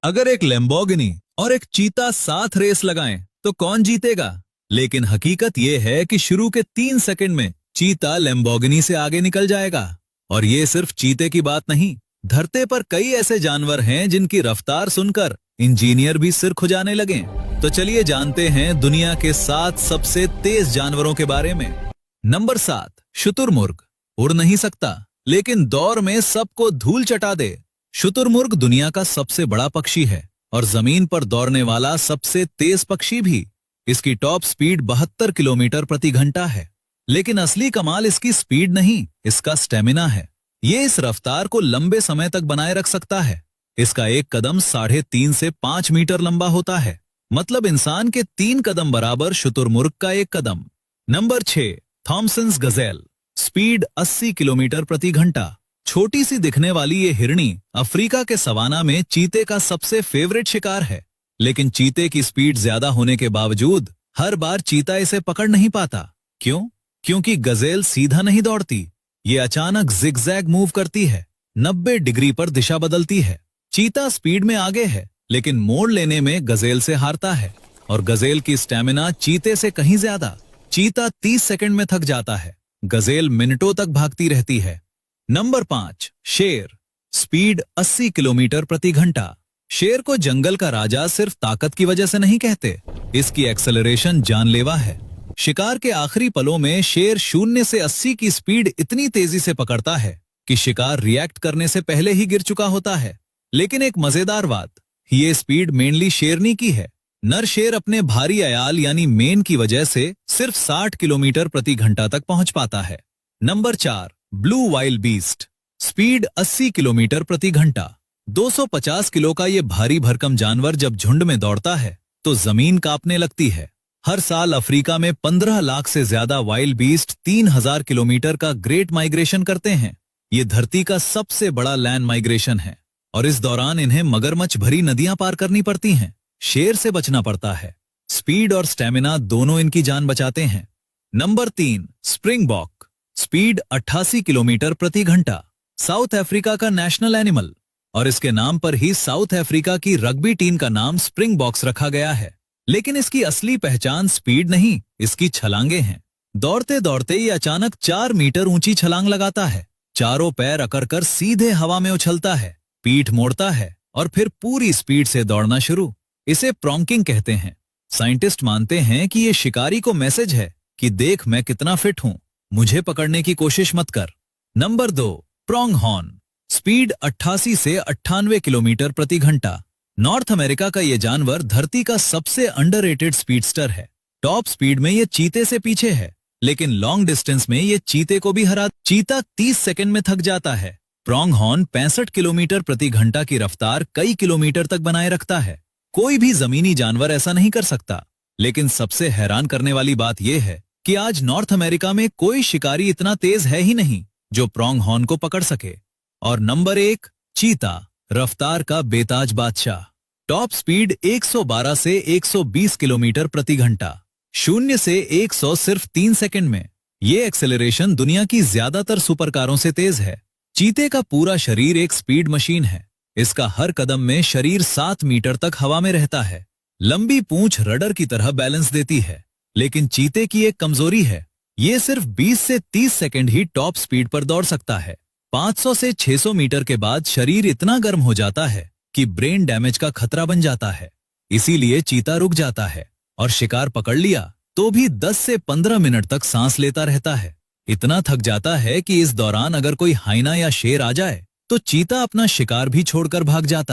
अगर एक लैम्बोर्गिनी और एक चीता साथ रेस लगाएं तो कौन जीतेगा? लेकिन हकीकत यह है कि शुरू के 3 सेकंड में चीता लैम्बोर्गिनी से आगे निकल जाएगा। और ये सिर्फ चीते की बात नहीं, धरती पर कई ऐसे जानवर हैं जिनकी रफ्तार सुनकर इंजीनियर भी सिर खुजाने लगे। तो चलिए जानते हैं दुनिया के 7 सबसे तेज जानवरों के बारे में। नंबर 7, शुतुरमुर्ग। उड़ नहीं सकता लेकिन दौड़ में सबको धूल चटा दे। शुतुरमुर्ग दुनिया का सबसे बड़ा पक्षी है और जमीन पर दौड़ने वाला सबसे तेज पक्षी भी। इसकी टॉप स्पीड 72 किलोमीटर प्रति घंटा है। लेकिन असली कमाल इसकी स्पीड नहीं, इसका स्टेमिना है। ये इस रफ्तार को लंबे समय तक बनाए रख सकता है। इसका एक कदम 3.5 से 5 मीटर लंबा होता है, मतलब इंसान के 3 कदम बराबर शुतुरमुर्ग का एक कदम। Number 6, Thomson's gazelle. Speed 80 kilometre प्रति घंटा। छोटी सी दिखने वाली ये हिरनी अफ्रीका के सवाना में चीते का सबसे फेवरेट शिकार है। लेकिन चीते की स्पीड ज्यादा होने के बावजूद हर बार चीता इसे पकड़ नहीं पाता। क्यों? क्योंकि गजेल सीधा नहीं दौड़ती, ये अचानक जिगजैग मूव करती है, 90 डिग्री पर दिशा बदलती है। चीता स्पीड में आगे है लेकिन मोड़ लेने में गजेल से हारता है। और गजेल की स्टेमिना चीते से कहीं ज्यादा। चीता 30 सेकंड में थक जाता है, गजेल मिनटों तक भागती रहती है। नंबर 5, शेर। स्पीड 80 किलोमीटर प्रति घंटा। शेर को जंगल का राजा सिर्फ ताकत की वजह से नहीं कहते, इसकी एक्सेलरेशन जानलेवा है। शिकार के आखिरी पलों में शेर 0 से 80 की स्पीड इतनी तेजी से पकड़ता है कि शिकार रिएक्ट करने से पहले ही गिर चुका होता है। लेकिन एक मजेदार बात, ये स्पीड मेनली शेरनी की है। नर शेर अपने भारी अयाल यानी मेन की वजह से सिर्फ 60 किलोमीटर प्रति घंटा तक पहुंच पाता है। Number 4, blue wild beast. Speed 80 kilometre प्रति घंटा। 250 किलो का ये भारी भरकम जानवर जब झुंड में दौड़ता है तो जमीन कांपने लगती है। हर साल अफ्रीका में 15 लाख से ज्यादा वाइल्ड बीस्ट 3000 किलोमीटर का ग्रेट माइग्रेशन करते हैं। ये धरती का सबसे बड़ा लैंड माइग्रेशन है और इस दौरान इन्हें मगरमच्छ भरी नदियां पार करनी पड़ती हैं। शेर से बचना पड़ता है। स्पीड और स्टेमिना दोनों इनकी जान बचाते हैं। Number 3, springbok. स्पीड 88 किलोमीटर प्रति घंटा। साउथ अफ्रीका का नेशनल एनिमल और इसके नाम पर ही साउथ अफ्रीका की रग्बी टीम का नाम स्प्रिंगबॉक्स रखा गया है। लेकिन इसकी असली पहचान स्पीड नहीं, इसकी छलांगे हैं। दौड़ते दौड़ते ये अचानक 4 मीटर ऊंची छलांग लगाता है। चारों पैर अकड़कर सीधे हवा में उछलता है, पीठ मोड़ता है और फिर पूरी स्पीड से दौड़ना शुरू। इसे प्रॉन्किंग कहते हैं। साइंटिस्ट मानते हैं कि ये शिकारी को मैसेज है कि देख मैं कितना फिट हूं, मुझे पकड़ने की कोशिश मत कर। नंबर 2, प्रोंगहॉर्न। स्पीड 88 से 98 किलोमीटर प्रति घंटा। नॉर्थ अमेरिका का ये जानवर धरती का सबसे अंडररेटेड स्पीडस्टर है। टॉप स्पीड में ये चीते से पीछे है, लेकिन लॉन्ग डिस्टेंस में ये चीते को भी हरा। चीता 30 सेकंड में थक जाता है। प्रोंगहॉर्न 65 किलोमीटर प्रति घंटा की रफ्तार कई किलोमीटर तक बनाए रखता है। कोई भी जमीनी जानवर ऐसा नहीं कर सकता। लेकिन सबसे हैरान करने वाली बात यह है कि आज नॉर्थ अमेरिका में कोई शिकारी इतना तेज है ही नहीं जो प्रोंगहॉर्न को पकड़ सके। और नंबर 1, चीता, रफ्तार का बेताज बादशाह। टॉप स्पीड 112 से 120 किलोमीटर प्रति घंटा। 0 से 100 सिर्फ 3 सेकंड में। ये एक्सेलरेशन दुनिया की ज्यादातर सुपरकारों से तेज है। चीते का पूरा शरीर एक स्पीड मशीन है। इसका हर कदम में शरीर 7 मीटर तक हवा में रहता है। लंबी पूंछ रडर की तरह बैलेंस देती है। लेकिन चीते की एक कमजोरी है, ये सिर्फ 20 से 30 सेकंड ही टॉप स्पीड पर दौड़ सकता है। 500 से 600 मीटर के बाद शरीर इतना गर्म हो जाता है कि ब्रेन डैमेज का खतरा बन जाता है। इसीलिए चीता रुक जाता है और शिकार पकड़ लिया तो भी 10 से 15 मिनट तक सांस लेता रहता है। इतना थक जाता है कि इस दौरान अगर कोई हाइना या शेर आ जाए तो चीता अपना शिकार भी छोड़कर भाग जाता है।